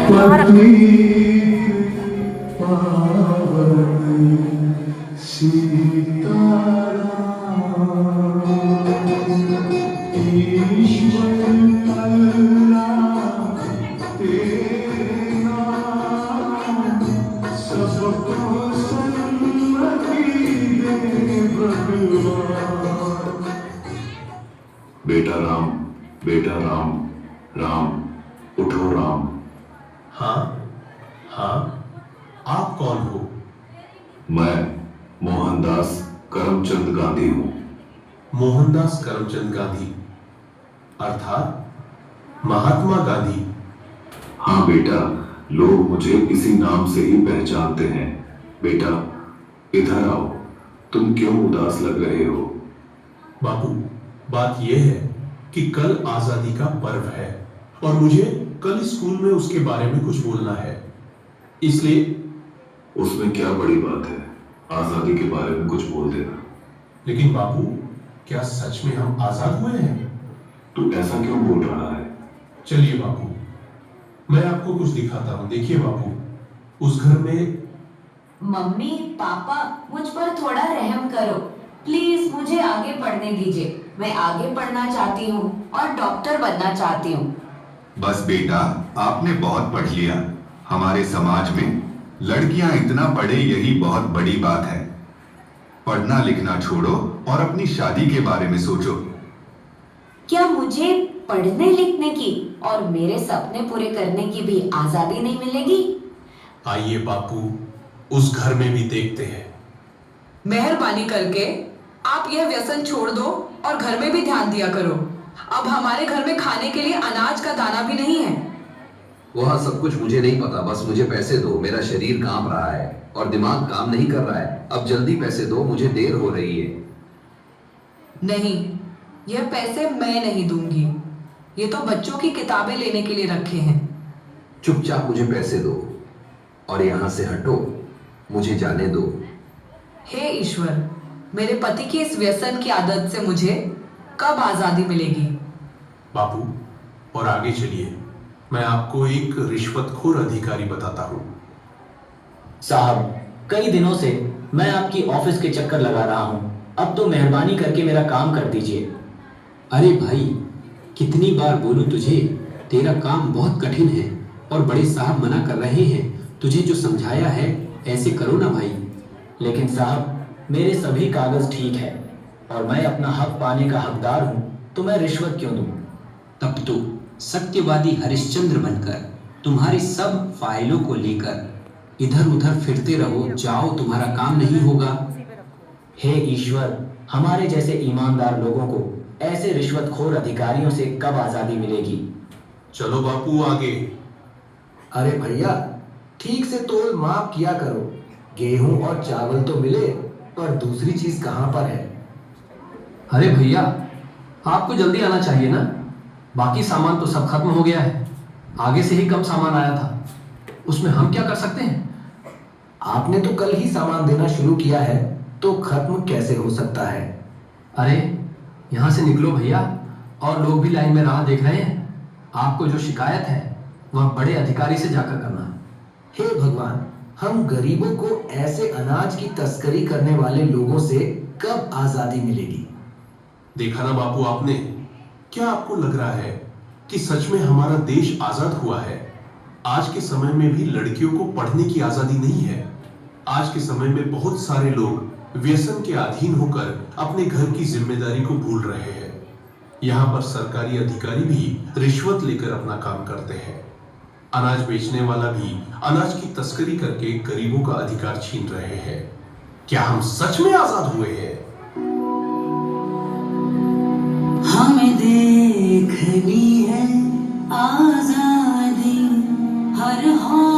यहाँ रख। बेटा राम, बेटा राम, राम, उठो राम। हाँ हाँ, आप कौन हो? मैं मोहनदास करमचंद गांधी हूँ। मोहनदास करमचंद गांधी अर्थात महात्मा गांधी। हाँ बेटा, लोग मुझे इसी नाम से ही पहचानते हैं। बेटा इधर आओ, तुम क्यों उदास लग रहे हो? बापू, बात यह है कि कल आजादी का पर्व है और मुझे कल स्कूल में उसके बारे में कुछ बोलना है, इसलिए। उसमें क्या बड़ी बात है, आजादी के बारे में कुछ बोल देना। लेकिन बापू, क्या सच में हम आजाद हुए हैं? तू ऐसा क्यों बोल रहा है? चलिए बापू, मैं आपको कुछ दिखाता हूं। देखिए बापू, उस घर में। मम्मी पापा, मुझ पर थोड़ा रहम करो प्लीज, मुझे आगे पढ़ने दीजिए। मैं आगे पढ़ना चाहती हूँ और डॉक्टर बनना चाहती हूँ। बस बेटा, आपने बहुत पढ़ लिया। हमारे समाज में लड़कियां इतना पढ़े यही बहुत बड़ी बात है। पढ़ना लिखना छोड़ो और अपनी शादी के बारे में सोचो। क्या मुझे पढ़ने लिखने की और मेरे सपने पूरे करने की भी आजादी नहीं मिलेगी? आइए बापू, उस घर में भी देखते हैं। मेहरबानी करके आप यह व्यसन छोड़ दो और घर में भी ध्यान दिया करो। अब हमारे घर में खाने के लिए अनाज का दाना भी नहीं है। वह सब कुछ मुझे नहीं पता, बस मुझे पैसे दो। मेरा शरीर कांप रहा है और दिमाग काम नहीं कर रहा है। अब जल्दी पैसे दो, मुझे देर हो रही है। नहीं, यह पैसे मैं नहीं दूंगी। ये तो बच्चों की किताबें लेने के लिए रखे हैं। चुपचाप मुझे पैसे दो और यहाँ से हटो, मुझे जाने दो। हे ईश्वर, मेरे पति की इस व्यसन की आदत से मुझे कब आजादी मिलेगी? बापू, और आगे चलिए, मैं आपको एक रिश्वतखोर अधिकारी बताता हूं। साहब, कई दिनों से मैं आपकी ऑफिस के चक्कर लगा रहा हूं। अब तो मेहरबानी करके मेरा काम कर दीजिए। अरे भाई, कितनी बार बोलूं तुझे, तेरा काम बहुत कठिन है और बड़े साहब मना कर रहे हैं। तुझे जो समझाया है ऐसे करो ना भाई। लेकिन साहब, मेरे सभी कागज ठीक है और मैं अपना हक पाने का हकदार हूं, तो मैं रिश्वत क्यों दूं? तब तो सत्यवादी हरिश्चंद्र बनकर तुम्हारी सब फाइलों को लेकर इधर उधर फिरते रहो, जाओ, तुम्हारा काम नहीं होगा। हे ईश्वर, हमारे जैसे ईमानदार लोगों को ऐसे रिश्वतखोर अधिकारियों से कब आजादी मिलेगी? चलो बापू आगे। अरे भैया, ठीक से तोल माप किया करो। गेहूं और चावल तो मिले, पर दूसरी चीज कहां पर है? अरे भैया, आपको जल्दी आना चाहिए ना। बाकी सामान तो सब खत्म हो गया है। आगे से ही कम सामान आया था, उसमें हम क्या कर सकते हैं? आपने तो कल ही सामान देना शुरू किया है, तो खत्म कैसे हो सकता है? अरे यहाँ से निकलो भैया, और लोग भी लाइन में राह देख रहे हैं। आपको जो शिकायत है वह बड़े अधिकारी से जाकर करना। हे भगवान, हम गरीबों को ऐसे अनाज की तस्करी करने वाले लोगों से कब आजादी मिलेगी? देखा ना बापू आपने, क्या आपको लग रहा है कि सच में हमारा देश आजाद हुआ है? आज के समय में भी लड़कियों को पढ़ने की आजादी नहीं है। आज के समय में बहुत सारे लोग व्यसन के अधीन होकर अपने घर की जिम्मेदारी को भूल रहे हैं। यहाँ पर सरकारी अधिकारी भी रिश्वत लेकर अपना काम करते हैं। अनाज बेचने वाला भी अनाज की तस्करी करके गरीबों का अधिकार छीन रहे हैं। क्या हम सच में आजाद हुए हैं? हमें देखनी है आजादी हर हाल